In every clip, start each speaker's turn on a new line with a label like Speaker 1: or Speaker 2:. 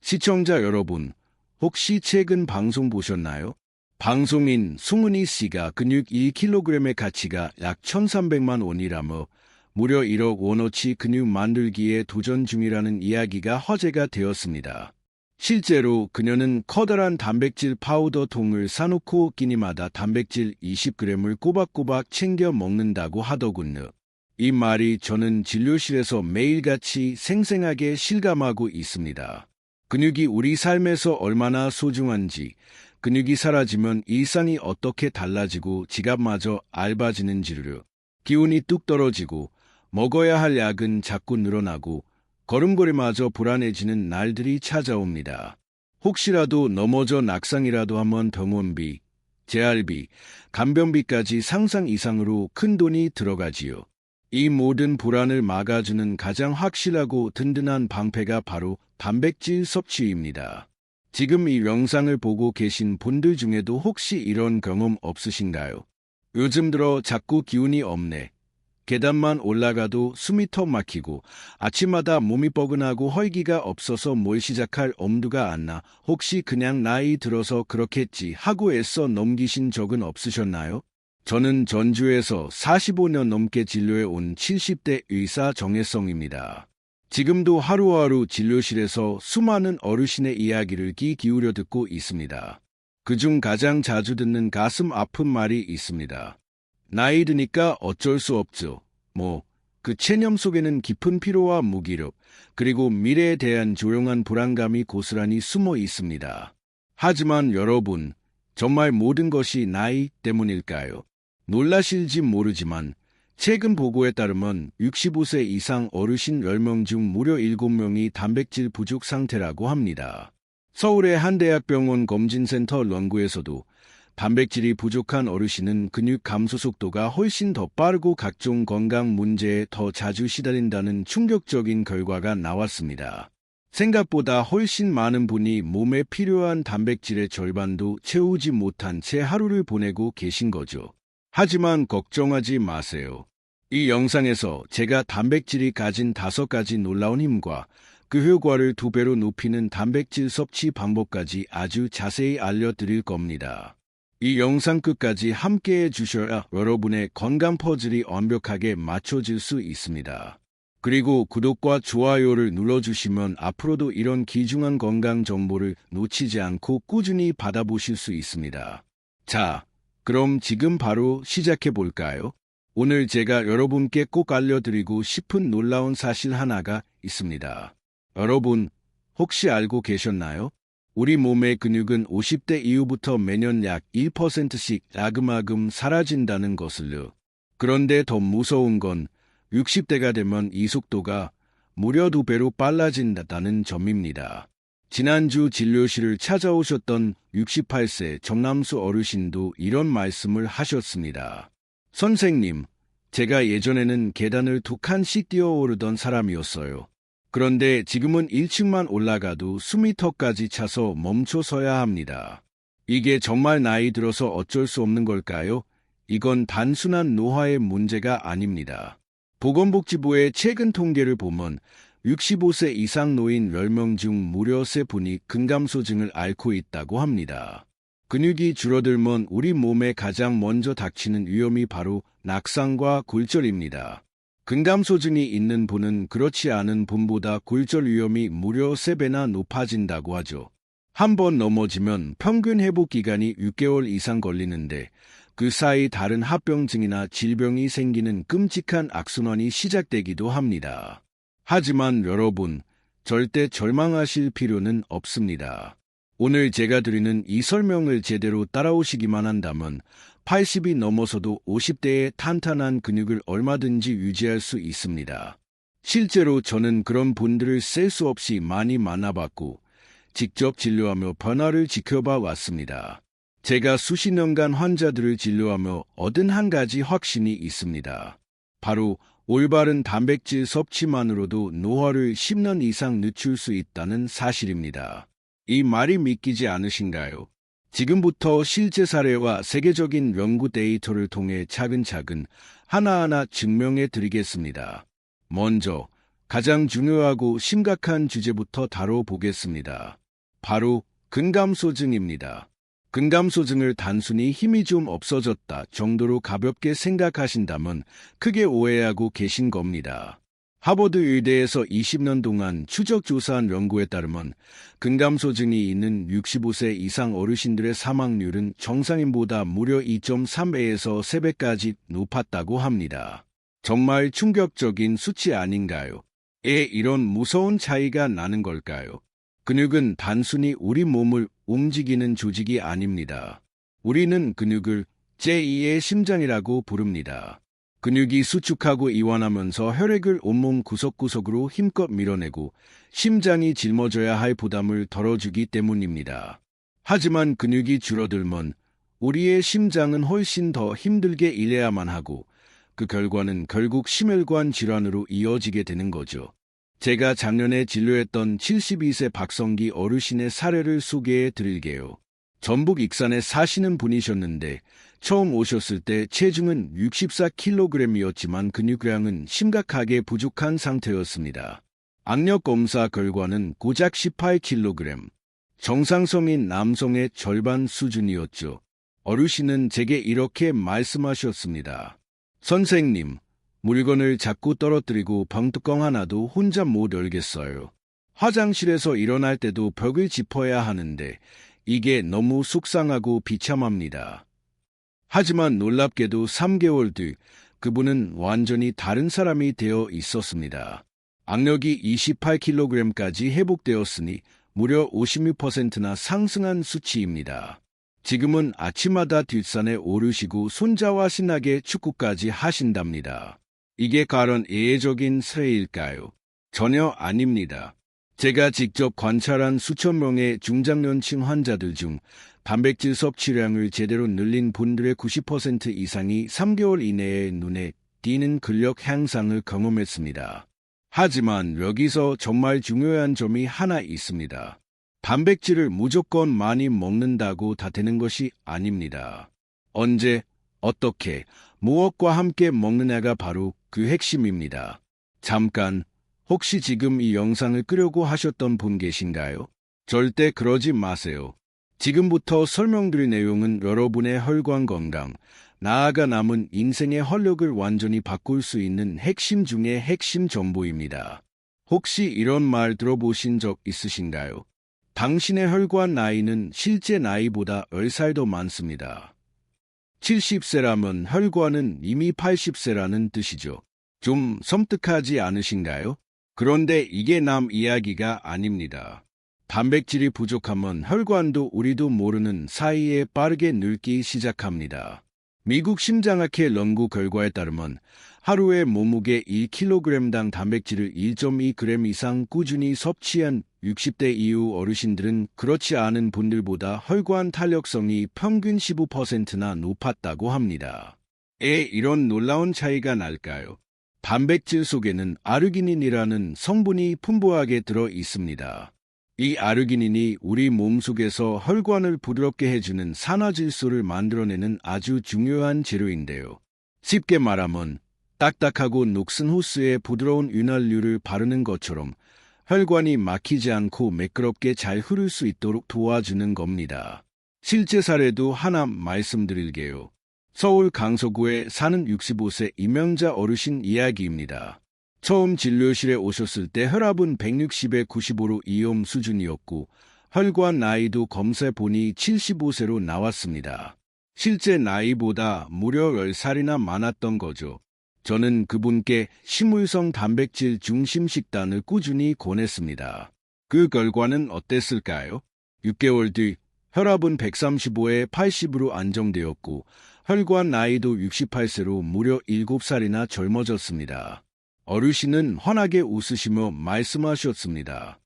Speaker 1: 시청자 여러분, 혹시 최근 방송 보셨나요? 방송인 송은희 씨가 근육 1kg의 가치가 약 1,300만 원이라며 무려 1억 원어치 근육 만들기에 도전 중이라는 이야기가 화제가 되었습니다. 실제로 그녀는 커다란 단백질 파우더 통을 사놓고 끼니마다 단백질 20g을 꼬박꼬박 챙겨 먹는다고 하더군요. 이 말이 저는 진료실에서 매일같이 생생하게 실감하고 있습니다. 근육이 우리 삶에서 얼마나 소중한지, 근육이 사라지면 일상이 어떻게 달라지고 지갑마저 얇아지는지를, 기운이 뚝 떨어지고 먹어야 할 약은 자꾸 늘어나고 걸음걸이마저 불안해지는 날들이 찾아옵니다. 혹시라도 넘어져 낙상이라도 하면 병원비, 재활비, 간병비까지 상상 이상으로 큰 돈이 들어가지요. 이 모든 불안을 막아주는 가장 확실하고 든든한 방패가 바로 단백질 섭취입니다. 지금 이 영상을 보고 계신 분들 중에도 혹시 이런 경험 없으신가요? 요즘 들어 자꾸 기운이 없네. 계단만 올라가도 숨이 턱 막히고 아침마다 몸이 뻐근하고 활기가 없어서 뭘 시작할 엄두가 안 나. 혹시 그냥 나이 들어서 그렇겠지 하고 애써 넘기신 적은 없으셨나요? 저는 전주에서 45년 넘게 진료해 온 70대 의사 정혜성입니다. 지금도 하루하루 진료실에서 수많은 어르신의 이야기를 귀 기울여 듣고 있습니다. 그중 가장 자주 듣는 가슴 아픈 말이 있습니다. 나이 드니까 어쩔 수 없죠. 그 체념 속에는 깊은 피로와 무기력, 그리고 미래에 대한 조용한 불안감이 고스란히 숨어 있습니다. 하지만 여러분, 정말 모든 것이 나이 때문일까요? 놀라실지 모르지만 최근 보고에 따르면 65세 이상 어르신 10명 중 무려 7명이 단백질 부족 상태라고 합니다. 서울의 한 대학병원 검진센터 연구에서도 단백질이 부족한 어르신은 근육 감소 속도가 훨씬 더 빠르고 각종 건강 문제에 더 자주 시달린다는 충격적인 결과가 나왔습니다. 생각보다 훨씬 많은 분이 몸에 필요한 단백질의 절반도 채우지 못한 채 하루를 보내고 계신 거죠. 하지만 걱정하지 마세요. 이 영상에서 제가 단백질이 가진 5가지 놀라운 힘과 그 효과를 2배로 높이는 단백질 섭취 방법까지 아주 자세히 알려드릴 겁니다. 이 영상 끝까지 함께해 주셔야 여러분의 건강 퍼즐이 완벽하게 맞춰질 수 있습니다. 그리고 구독과 좋아요를 눌러주시면 앞으로도 이런 귀중한 건강 정보를 놓치지 않고 꾸준히 받아보실 수 있습니다. 자, 그럼 지금 바로 시작해 볼까요? 오늘 제가 여러분께 꼭 알려드리고 싶은 놀라운 사실 하나가 있습니다. 여러분, 혹시 알고 계셨나요? 우리 몸의 근육은 50대 이후부터 매년 약 1%씩 야금야금 사라진다는 것을요. 그런데 더 무서운 건 60대가 되면 이 속도가 무려 2배로 빨라진다는 점입니다. 지난주 진료실을 찾아오셨던 68세 정남수 어르신도 이런 말씀을 하셨습니다. 선생님, 제가 예전에는 계단을 2칸씩 뛰어오르던 사람이었어요. 그런데 지금은 1층만 올라가도 숨이 턱까지 차서 멈춰서야 합니다. 이게 정말 나이 들어서 어쩔 수 없는 걸까요? 이건 단순한 노화의 문제가 아닙니다. 보건복지부의 최근 통계를 보면 65세 이상 노인 10명 중 무려 3분이 근감소증을 앓고 있다고 합니다. 근육이 줄어들면 우리 몸에 가장 먼저 닥치는 위험이 바로 낙상과 골절입니다. 근감소증이 있는 분은 그렇지 않은 분보다 골절 위험이 무려 3배나 높아진다고 하죠. 한 번 넘어지면 평균 회복 기간이 6개월 이상 걸리는데 그 사이 다른 합병증이나 질병이 생기는 끔찍한 악순환이 시작되기도 합니다. 하지만 여러분, 절대 절망하실 필요는 없습니다. 오늘 제가 드리는 이 설명을 제대로 따라오시기만 한다면 80이 넘어서도 50대의 탄탄한 근육을 얼마든지 유지할 수 있습니다. 실제로 저는 그런 분들을 셀 수 없이 많이 만나봤고 직접 진료하며 변화를 지켜봐 왔습니다. 제가 수십 년간 환자들을 진료하며 얻은 한 가지 확신이 있습니다. 바로 올바른 단백질 섭취만으로도 노화를 10년 이상 늦출 수 있다는 사실입니다. 이 말이 믿기지 않으신가요? 지금부터 실제 사례와 세계적인 연구 데이터를 통해 차근차근 하나하나 증명해 드리겠습니다. 먼저 가장 중요하고 심각한 주제부터 다뤄보겠습니다. 바로 근감소증입니다. 근감소증을 단순히 힘이 좀 없어졌다 정도로 가볍게 생각하신다면 크게 오해하고 계신 겁니다. 하버드 의대에서 20년 동안 추적 조사한 연구에 따르면 근감소증이 있는 65세 이상 어르신들의 사망률은 정상인보다 무려 2.3배에서 3배까지 높았다고 합니다. 정말 충격적인 수치 아닌가요? 왜 이런 무서운 차이가 나는 걸까요? 근육은 단순히 우리 몸을 움직이는 조직이 아닙니다. 우리는 근육을 제2의 심장이라고 부릅니다. 근육이 수축하고 이완하면서 혈액을 온몸 구석구석으로 힘껏 밀어내고 심장이 짊어져야 할 부담을 덜어주기 때문입니다. 하지만 근육이 줄어들면 우리의 심장은 훨씬 더 힘들게 일해야만 하고 그 결과는 결국 심혈관 질환으로 이어지게 되는 거죠. 제가 작년에 진료했던 72세 박성기 어르신의 사례를 소개해 드릴게요. 전북 익산에 사시는 분이셨는데 처음 오셨을 때 체중은 64kg이었지만 근육량은 심각하게 부족한 상태였습니다. 악력 검사 결과는 고작 18kg. 정상성인 남성의 절반 수준이었죠. 어르신은 제게 이렇게 말씀하셨습니다. 선생님, 물건을 자꾸 떨어뜨리고 병뚜껑 하나도 혼자 못 열겠어요. 화장실에서 일어날 때도 벽을 짚어야 하는데 이게 너무 속상하고 비참합니다. 하지만 놀랍게도 3개월 뒤 그분은 완전히 다른 사람이 되어 있었습니다. 악력이 28kg까지 회복되었으니 무려 56%나 상승한 수치입니다. 지금은 아침마다 뒷산에 오르시고 손자와 신나게 축구까지 하신답니다. 이게 과연 예외적인 사례일까요? 전혀 아닙니다. 제가 직접 관찰한 수천 명의 중장년층 환자들 중 단백질 섭취량을 제대로 늘린 분들의 90% 이상이 3개월 이내에 눈에 띄는 근력 향상을 경험했습니다. 하지만 여기서 정말 중요한 점이 하나 있습니다. 단백질을 무조건 많이 먹는다고 다 되는 것이 아닙니다. 언제, 어떻게, 무엇과 함께 먹느냐가 바로 그 핵심입니다. 잠깐, 혹시 지금 이 영상을 끄려고 하셨던 분 계신가요? 절대 그러지 마세요. 지금부터 설명드릴 내용은 여러분의 혈관 건강, 나아가 남은 인생의 활력을 완전히 바꿀 수 있는 핵심 중의 핵심 정보입니다. 혹시 이런 말 들어보신 적 있으신가요? 당신의 혈관 나이는 실제 나이보다 10살 더 많습니다. 70세라면 혈관은 이미 80세라는 뜻이죠. 좀 섬뜩하지 않으신가요? 그런데 이게 남 이야기가 아닙니다. 단백질이 부족하면 혈관도 우리도 모르는 사이에 빠르게 늙기 시작합니다. 미국 심장학회 연구 결과에 따르면 하루에 몸무게 1kg당 단백질을 1.2g 이상 꾸준히 섭취한 60대 이후 어르신들은 그렇지 않은 분들보다 혈관 탄력성이 평균 15%나 높았다고 합니다. 왜 이런 놀라운 차이가 날까요? 단백질 속에는 아르기닌이라는 성분이 풍부하게 들어 있습니다. 이 아르기닌이 우리 몸속에서 혈관을 부드럽게 해주는 산화질소를 만들어내는 아주 중요한 재료인데요. 쉽게 말하면 딱딱하고 녹슨 호스에 부드러운 윤활유를 바르는 것처럼 혈관이 막히지 않고 매끄럽게 잘 흐를 수 있도록 도와주는 겁니다. 실제 사례도 하나 말씀드릴게요. 서울 강서구에 사는 65세 임명자 어르신 이야기입니다. 처음 진료실에 오셨을 때 혈압은 160에 95로 위험 수준이었고 혈관 나이도 검사해보니 75세로 나왔습니다. 실제 나이보다 무려 10살이나 많았던 거죠. 저는 그분께 식물성 단백질 중심 식단을 꾸준히 권했습니다. 그 결과는 어땠을까요? 6개월 뒤 혈압은 135에 80으로 안정되었고 혈관 나이도 68세로 무려 7살이나 젊어졌습니다. 어르신은 환하게 웃으시며 말씀하셨습니다.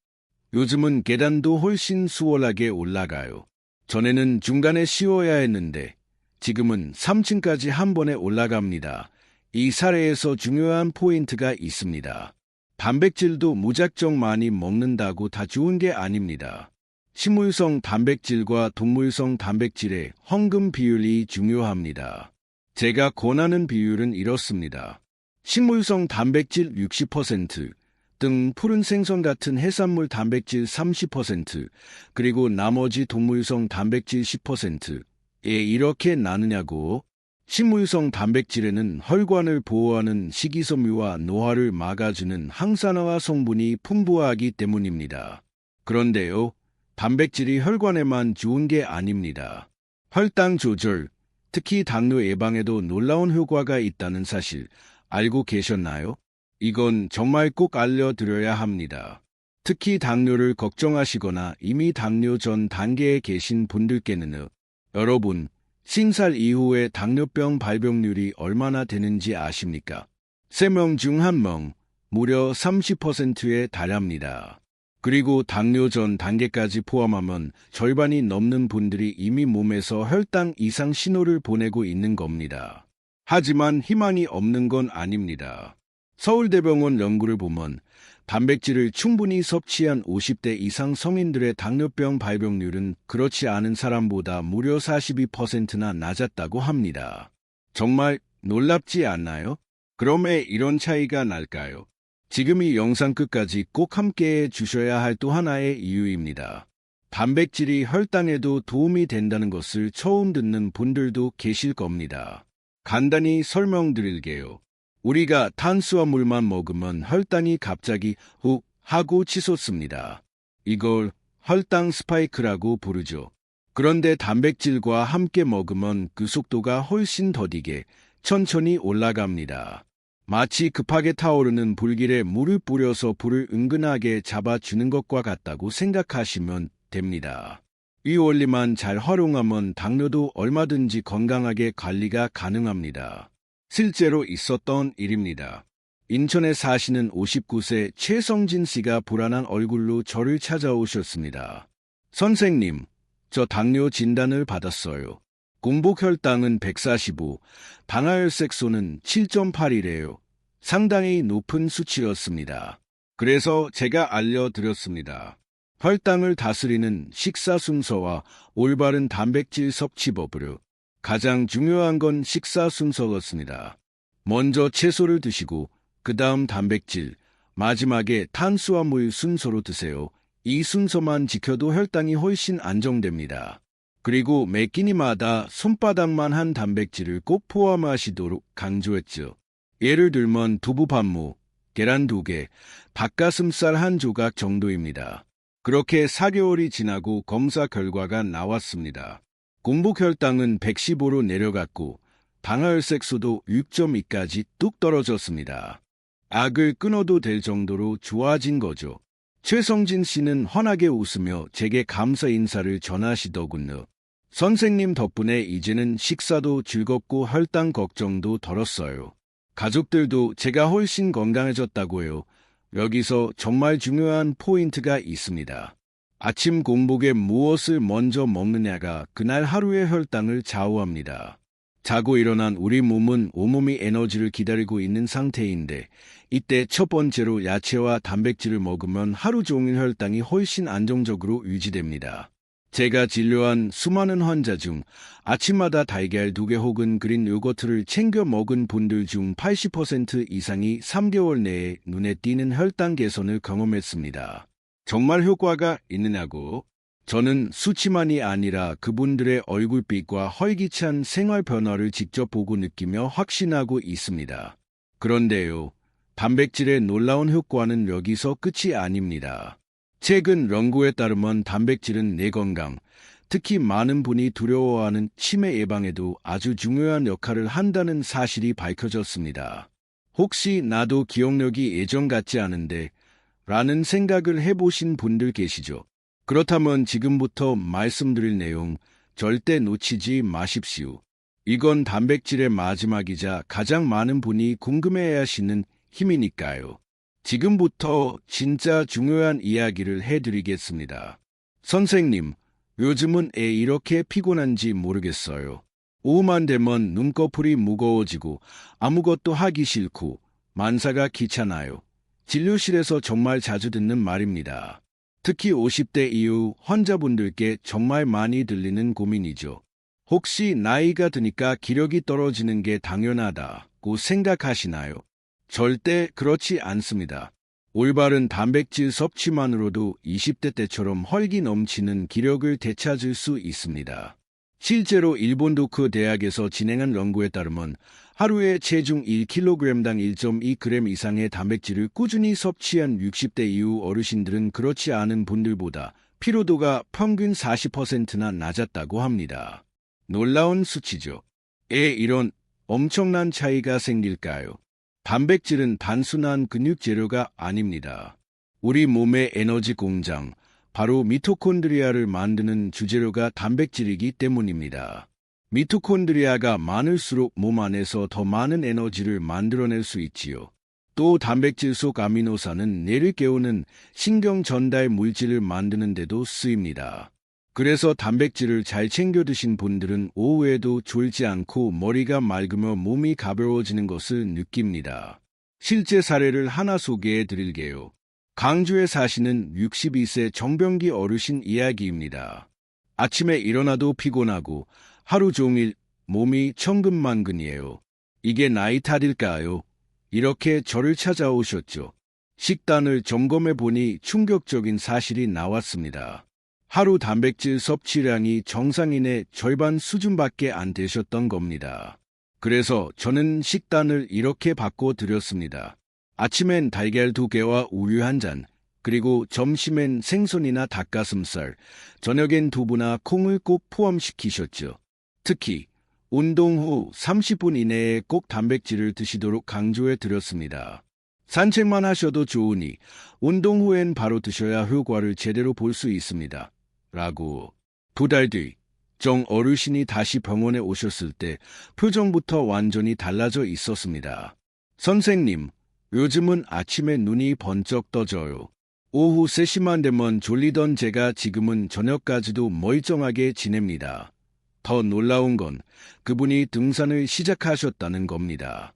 Speaker 1: 요즘은 계단도 훨씬 수월하게 올라가요. 전에는 중간에 쉬어야 했는데 지금은 3층까지 한 번에 올라갑니다. 이 사례에서 중요한 포인트가 있습니다. 단백질도 무작정 많이 먹는다고 다 좋은 게 아닙니다. 식물성 단백질과 동물성 단백질의 황금 비율이 중요합니다. 제가 권하는 비율은 이렇습니다. 식물성 단백질 60%, 등 푸른 생선 같은 해산물 단백질 30%, 그리고 나머지 동물성 단백질 10%에 이렇게 나누냐고? 식물성 단백질에는 혈관을 보호하는 식이섬유와 노화를 막아주는 항산화 성분이 풍부하기 때문입니다. 그런데요, 단백질이 혈관에만 좋은 게 아닙니다. 혈당 조절, 특히 당뇨 예방에도 놀라운 효과가 있다는 사실 알고 계셨나요? 이건 정말 꼭 알려드려야 합니다. 특히 당뇨를 걱정하시거나 이미 당뇨 전 단계에 계신 분들께는 여러분, 50살 이후에 당뇨병 발병률이 얼마나 되는지 아십니까? 3명 중 1명, 무려 30%에 달합니다. 그리고 당뇨 전 단계까지 포함하면 절반이 넘는 분들이 이미 몸에서 혈당 이상 신호를 보내고 있는 겁니다. 하지만 희망이 없는 건 아닙니다. 서울대병원 연구를 보면 단백질을 충분히 섭취한 50대 이상 성인들의 당뇨병 발병률은 그렇지 않은 사람보다 무려 42%나 낮았다고 합니다. 정말 놀랍지 않나요? 그럼 왜 이런 차이가 날까요? 지금 이 영상 끝까지 꼭 함께해 주셔야 할 또 하나의 이유입니다. 단백질이 혈당에도 도움이 된다는 것을 처음 듣는 분들도 계실 겁니다. 간단히 설명드릴게요. 우리가 탄수화물만 먹으면 혈당이 갑자기 훅 하고 치솟습니다. 이걸 혈당 스파이크라고 부르죠. 그런데 단백질과 함께 먹으면 그 속도가 훨씬 더디게 천천히 올라갑니다. 마치 급하게 타오르는 불길에 물을 뿌려서 불을 은근하게 잡아주는 것과 같다고 생각하시면 됩니다. 이 원리만 잘 활용하면 당뇨도 얼마든지 건강하게 관리가 가능합니다. 실제로 있었던 일입니다. 인천에 사시는 59세 최성진 씨가 불안한 얼굴로 저를 찾아오셨습니다. 선생님, 저 당뇨 진단을 받았어요. 공복 혈당은 145, 당화혈색소는 7.8이래요. 상당히 높은 수치였습니다. 그래서 제가 알려드렸습니다. 혈당을 다스리는 식사 순서와 올바른 단백질 섭취법으로. 가장 중요한 건 식사 순서였습니다. 먼저 채소를 드시고 그 다음 단백질, 마지막에 탄수화물 순서로 드세요. 이 순서만 지켜도 혈당이 훨씬 안정됩니다. 그리고 매 끼니마다 손바닥만 한 단백질을 꼭 포함하시도록 강조했죠. 예를 들면 두부 반무, 계란 2개, 닭가슴살 1조각 정도입니다. 그렇게 4개월이 지나고 검사 결과가 나왔습니다. 공복 혈당은 115로 내려갔고 당화혈색소도 6.2까지 뚝 떨어졌습니다. 약을 끊어도 될 정도로 좋아진 거죠. 최성진 씨는 환하게 웃으며 제게 감사 인사를 전하시더군요. 선생님 덕분에 이제는 식사도 즐겁고 혈당 걱정도 덜었어요. 가족들도 제가 훨씬 건강해졌다고 해요. 여기서 정말 중요한 포인트가 있습니다. 아침 공복에 무엇을 먼저 먹느냐가 그날 하루의 혈당을 좌우합니다. 자고 일어난 우리 몸은 온몸이 에너지를 기다리고 있는 상태인데 이때 첫 번째로 야채와 단백질을 먹으면 하루 종일 혈당이 훨씬 안정적으로 유지됩니다. 제가 진료한 수많은 환자 중 아침마다 달걀 2개 혹은 그린 요거트를 챙겨 먹은 분들 중 80% 이상이 3개월 내에 눈에 띄는 혈당 개선을 경험했습니다. 정말 효과가 있느냐고? 저는 수치만이 아니라 그분들의 얼굴빛과 활기찬 생활 변화를 직접 보고 느끼며 확신하고 있습니다. 그런데요, 단백질의 놀라운 효과는 여기서 끝이 아닙니다. 최근 연구에 따르면 단백질은 뇌 건강, 특히 많은 분이 두려워하는 치매 예방에도 아주 중요한 역할을 한다는 사실이 밝혀졌습니다. 혹시 나도 기억력이 예전 같지 않은데 라는 생각을 해보신 분들 계시죠? 그렇다면 지금부터 말씀드릴 내용 절대 놓치지 마십시오. 이건 단백질의 마지막이자 가장 많은 분이 궁금해야 하시는 힘이니까요. 지금부터 진짜 중요한 이야기를 해드리겠습니다. 선생님, 요즘은 왜 이렇게 피곤한지 모르겠어요. 오후만 되면 눈꺼풀이 무거워지고 아무것도 하기 싫고 만사가 귀찮아요. 진료실에서 정말 자주 듣는 말입니다. 특히 50대 이후 환자분들께 정말 많이 들리는 고민이죠. 혹시 나이가 드니까 기력이 떨어지는 게 당연하다고 생각하시나요? 절대 그렇지 않습니다. 올바른 단백질 섭취만으로도 20대 때처럼 활기 넘치는 기력을 되찾을 수 있습니다. 실제로 일본 도쿄 대학에서 진행한 연구에 따르면 하루에 체중 1kg당 1.2g 이상의 단백질을 꾸준히 섭취한 60대 이후 어르신들은 그렇지 않은 분들보다 피로도가 평균 40%나 낮았다고 합니다. 놀라운 수치죠. 왜 이런 엄청난 차이가 생길까요? 단백질은 단순한 근육 재료가 아닙니다. 우리 몸의 에너지 공장, 바로 미토콘드리아를 만드는 주재료가 단백질이기 때문입니다. 미토콘드리아가 많을수록 몸 안에서 더 많은 에너지를 만들어낼 수 있지요. 또 단백질 속 아미노산은 뇌를 깨우는 신경 전달 물질을 만드는 데도 쓰입니다. 그래서 단백질을 잘 챙겨 드신 분들은 오후에도 졸지 않고 머리가 맑으며 몸이 가벼워지는 것을 느낍니다. 실제 사례를 하나 소개해 드릴게요. 강주에 사시는 62세 정병기 어르신 이야기입니다. 아침에 일어나도 피곤하고 하루 종일 몸이 천근만근이에요. 이게 나이 탓일까요? 이렇게 저를 찾아오셨죠. 식단을 점검해 보니 충격적인 사실이 나왔습니다. 하루 단백질 섭취량이 정상인의 절반 수준밖에 안 되셨던 겁니다. 그래서 저는 식단을 이렇게 바꿔드렸습니다. 아침엔 달걀 2개와 우유 1잔, 그리고 점심엔 생선이나 닭가슴살, 저녁엔 두부나 콩을 꼭 포함시키셨죠. 특히 운동 후 30분 이내에 꼭 단백질을 드시도록 강조해 드렸습니다. 산책만 하셔도 좋으니 운동 후엔 바로 드셔야 효과를 제대로 볼 수 있습니다. 라고. 2달 뒤, 정 어르신이 다시 병원에 오셨을 때 표정부터 완전히 달라져 있었습니다. 선생님, 요즘은 아침에 눈이 번쩍 떠져요. 오후 3시만 되면 졸리던 제가 지금은 저녁까지도 멀쩡하게 지냅니다. 더 놀라운 건 그분이 등산을 시작하셨다는 겁니다.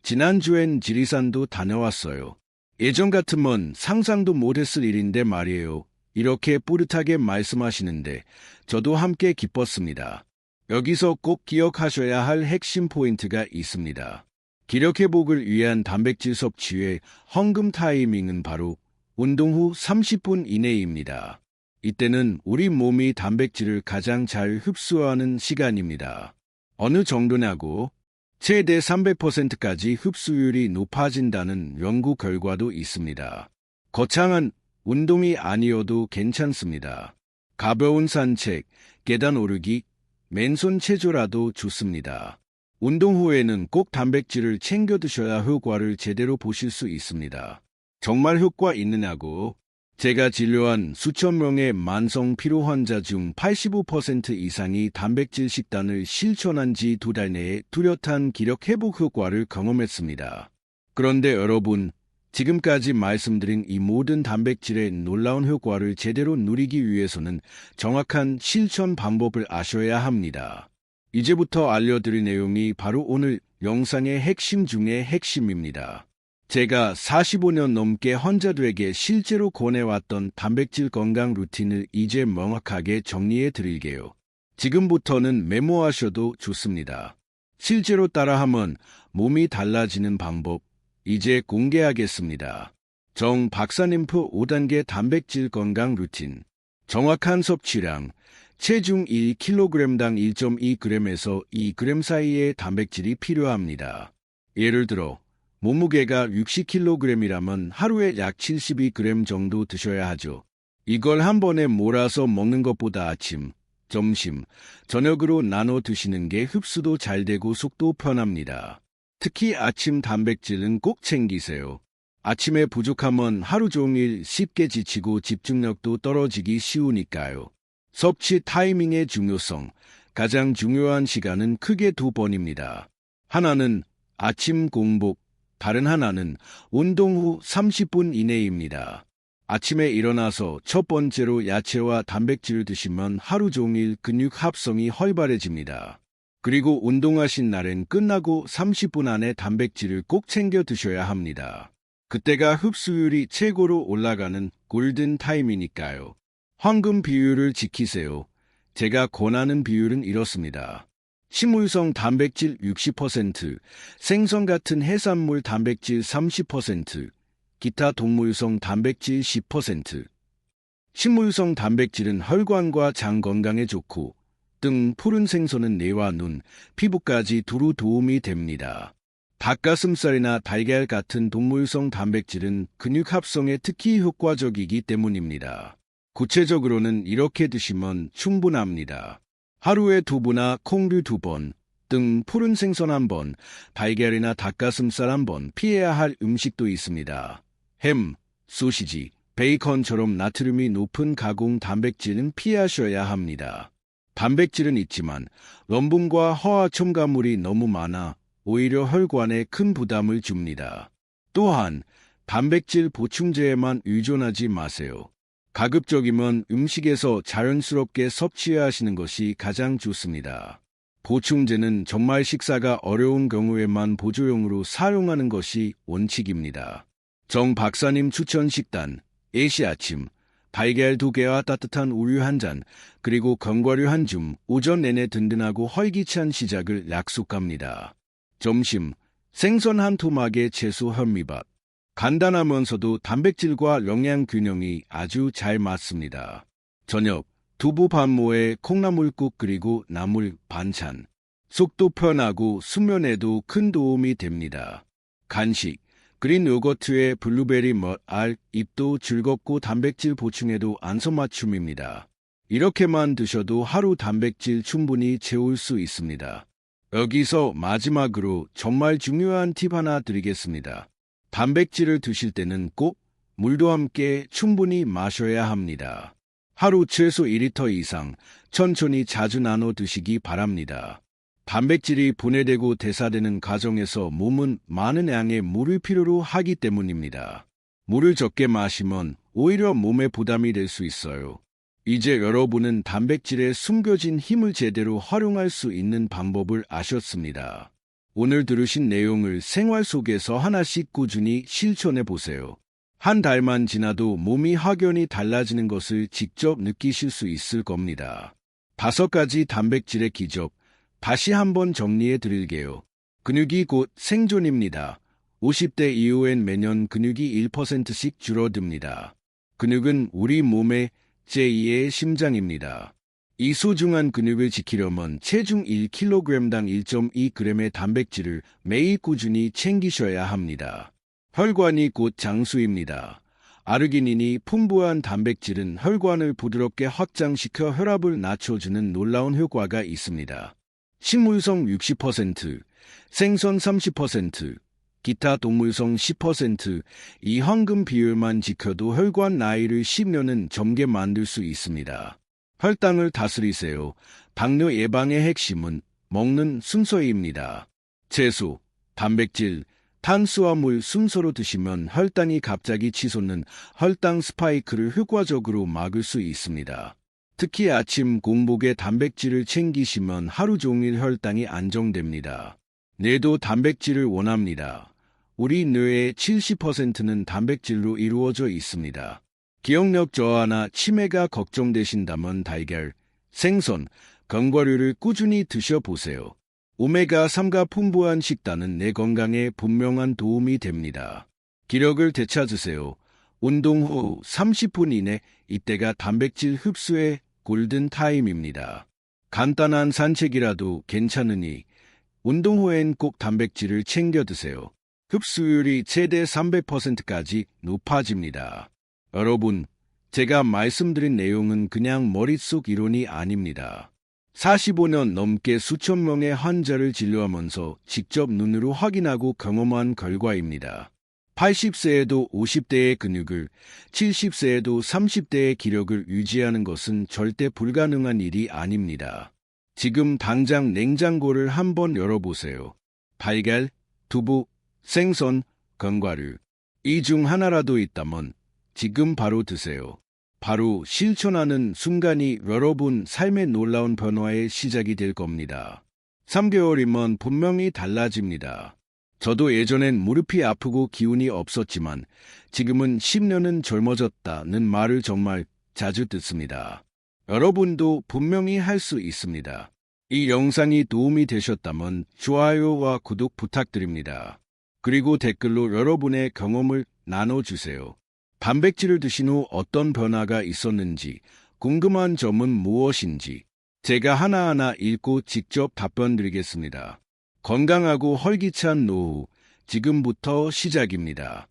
Speaker 1: 지난주엔 지리산도 다녀왔어요. 예전 같으면 상상도 못했을 일인데 말이에요. 이렇게 뿌듯하게 말씀하시는데 저도 함께 기뻤습니다. 여기서 꼭 기억하셔야 할 핵심 포인트가 있습니다. 기력 회복을 위한 단백질 섭취의 황금 타이밍은 바로 운동 후 30분 이내입니다. 이때는 우리 몸이 단백질을 가장 잘 흡수하는 시간입니다. 어느 정도냐고? 최대 300%까지 흡수율이 높아진다는 연구 결과도 있습니다. 거창한 운동이 아니어도 괜찮습니다. 가벼운 산책, 계단 오르기, 맨손 체조라도 좋습니다. 운동 후에는 꼭 단백질을 챙겨 드셔야 효과를 제대로 보실 수 있습니다. 정말 효과 있느냐고? 제가 진료한 수천 명의 만성 피로 환자 중 85% 이상이 단백질 식단을 실천한 지 2달 내에 뚜렷한 기력 회복 효과를 경험했습니다. 그런데 여러분, 지금까지 말씀드린 이 모든 단백질의 놀라운 효과를 제대로 누리기 위해서는 정확한 실천 방법을 아셔야 합니다. 이제부터 알려드릴 내용이 바로 오늘 영상의 핵심 중의 핵심입니다. 제가 45년 넘게 환자들에게 실제로 권해왔던 단백질 건강 루틴을 이제 명확하게 정리해 드릴게요. 지금부터는 메모하셔도 좋습니다. 실제로 따라하면 몸이 달라지는 방법, 이제 공개하겠습니다. 정 박사님표 5단계 단백질 건강 루틴. 정확한 섭취량, 체중 1kg당 1.2g에서 2g 사이의 단백질이 필요합니다. 예를 들어 몸무게가 60kg이라면 하루에 약 72g 정도 드셔야 하죠. 이걸 한 번에 몰아서 먹는 것보다 아침, 점심, 저녁으로 나눠 드시는 게 흡수도 잘 되고 속도 편합니다. 특히 아침 단백질은 꼭 챙기세요. 아침에 부족하면 하루 종일 쉽게 지치고 집중력도 떨어지기 쉬우니까요. 섭취 타이밍의 중요성, 가장 중요한 시간은 크게 2번입니다. 하나는 아침 공복, 다른 하나는 운동 후 30분 이내입니다. 아침에 일어나서 첫 번째로 야채와 단백질을 드시면 하루 종일 근육 합성이 활발해집니다. 그리고 운동하신 날엔 끝나고 30분 안에 단백질을 꼭 챙겨 드셔야 합니다. 그때가 흡수율이 최고로 올라가는 골든 타임이니까요. 황금 비율을 지키세요. 제가 권하는 비율은 이렇습니다. 식물성 단백질 60%, 생선 같은 해산물 단백질 30%, 기타 동물성 단백질 10%. 식물성 단백질은 혈관과 장 건강에 좋고 등 푸른 생선은 뇌와 눈, 피부까지 두루 도움이 됩니다. 닭가슴살이나 달걀 같은 동물성 단백질은 근육 합성에 특히 효과적이기 때문입니다. 구체적으로는 이렇게 드시면 충분합니다. 하루에 두부나 콩류 2번, 등 푸른 생선 1번, 달걀이나 닭가슴살 1번 피해야 할 음식도 있습니다. 햄, 소시지, 베이컨처럼 나트륨이 높은 가공 단백질은 피하셔야 합니다. 단백질은 있지만 염분과 화학 첨가물이 너무 많아 오히려 혈관에 큰 부담을 줍니다. 또한 단백질 보충제에만 의존하지 마세요. 가급적이면 음식에서 자연스럽게 섭취하시는 것이 가장 좋습니다. 보충제는 정말 식사가 어려운 경우에만 보조용으로 사용하는 것이 원칙입니다. 정 박사님 추천 식단, 일시 아침, 달걀 2개와 따뜻한 우유 1잔, 그리고 견과류 1줌, 오전 내내 든든하고 활기찬 시작을 약속합니다. 점심, 생선 1토막에 채소 현미밥. 간단하면서도 단백질과 영양 균형이 아주 잘 맞습니다. 저녁, 두부 반모에 콩나물국 그리고 나물 반찬. 속도 편하고 수면에도 큰 도움이 됩니다. 간식, 그린 요거트에 블루베리 멋, 알, 잎도 즐겁고 단백질 보충에도 안성맞춤입니다. 이렇게만 드셔도 하루 단백질 충분히 채울 수 있습니다. 여기서 마지막으로 정말 중요한 팁 하나 드리겠습니다. 단백질을 드실 때는 꼭 물도 함께 충분히 마셔야 합니다. 하루 최소 2리터 이상 천천히 자주 나눠 드시기 바랍니다. 단백질이 분해되고 대사되는 과정에서 몸은 많은 양의 물을 필요로 하기 때문입니다. 물을 적게 마시면 오히려 몸에 부담이 될 수 있어요. 이제 여러분은 단백질의 숨겨진 힘을 제대로 활용할 수 있는 방법을 아셨습니다. 오늘 들으신 내용을 생활 속에서 하나씩 꾸준히 실천해 보세요. 한 달만 지나도 몸이 확연히 달라지는 것을 직접 느끼실 수 있을 겁니다. 5가지 단백질의 기적, 다시 한번 정리해 드릴게요. 근육이 곧 생존입니다. 50대 이후엔 매년 근육이 1%씩 줄어듭니다. 근육은 우리 몸의 제2의 심장입니다. 이 소중한 근육을 지키려면 체중 1kg당 1.2g의 단백질을 매일 꾸준히 챙기셔야 합니다. 혈관이 곧 장수입니다. 아르기닌이 풍부한 단백질은 혈관을 부드럽게 확장시켜 혈압을 낮춰주는 놀라운 효과가 있습니다. 식물성 60%, 생선 30%, 기타 동물성 10%, 이 황금 비율만 지켜도 혈관 나이를 10년은 젊게 만들 수 있습니다. 혈당을 다스리세요. 당뇨 예방의 핵심은 먹는 순서입니다. 채소, 단백질, 탄수화물 순서로 드시면 혈당이 갑자기 치솟는 혈당 스파이크를 효과적으로 막을 수 있습니다. 특히 아침 공복에 단백질을 챙기시면 하루 종일 혈당이 안정됩니다. 뇌도 단백질을 원합니다. 우리 뇌의 70%는 단백질로 이루어져 있습니다. 기억력 저하나 치매가 걱정되신다면 달걀, 생선, 견과류를 꾸준히 드셔보세요. 오메가3가 풍부한 식단은 내 건강에 분명한 도움이 됩니다. 기력을 되찾으세요. 운동 후 30분 이내 이때가 단백질 흡수의 골든타임입니다. 간단한 산책이라도 괜찮으니 운동 후엔 꼭 단백질을 챙겨 드세요. 흡수율이 최대 300%까지 높아집니다. 여러분, 제가 말씀드린 내용은 그냥 머릿속 이론이 아닙니다. 45년 넘게 수천 명의 환자를 진료하면서 직접 눈으로 확인하고 경험한 결과입니다. 80세에도 50대의 근육을, 70세에도 30대의 기력을 유지하는 것은 절대 불가능한 일이 아닙니다. 지금 당장 냉장고를 한번 열어보세요. 달걀, 두부, 생선, 견과류. 이 중 하나라도 있다면 지금 바로 드세요. 바로 실천하는 순간이 여러분 삶의 놀라운 변화의 시작이 될 겁니다. 3개월이면 분명히 달라집니다. 저도 예전엔 무릎이 아프고 기운이 없었지만 지금은 10년은 젊어졌다는 말을 정말 자주 듣습니다. 여러분도 분명히 할 수 있습니다. 이 영상이 도움이 되셨다면 좋아요와 구독 부탁드립니다. 그리고 댓글로 여러분의 경험을 나눠주세요. 단백질을 드신 후 어떤 변화가 있었는지, 궁금한 점은 무엇인지 제가 하나하나 읽고 직접 답변 드리겠습니다. 건강하고 활기찬 노후, 지금부터 시작입니다.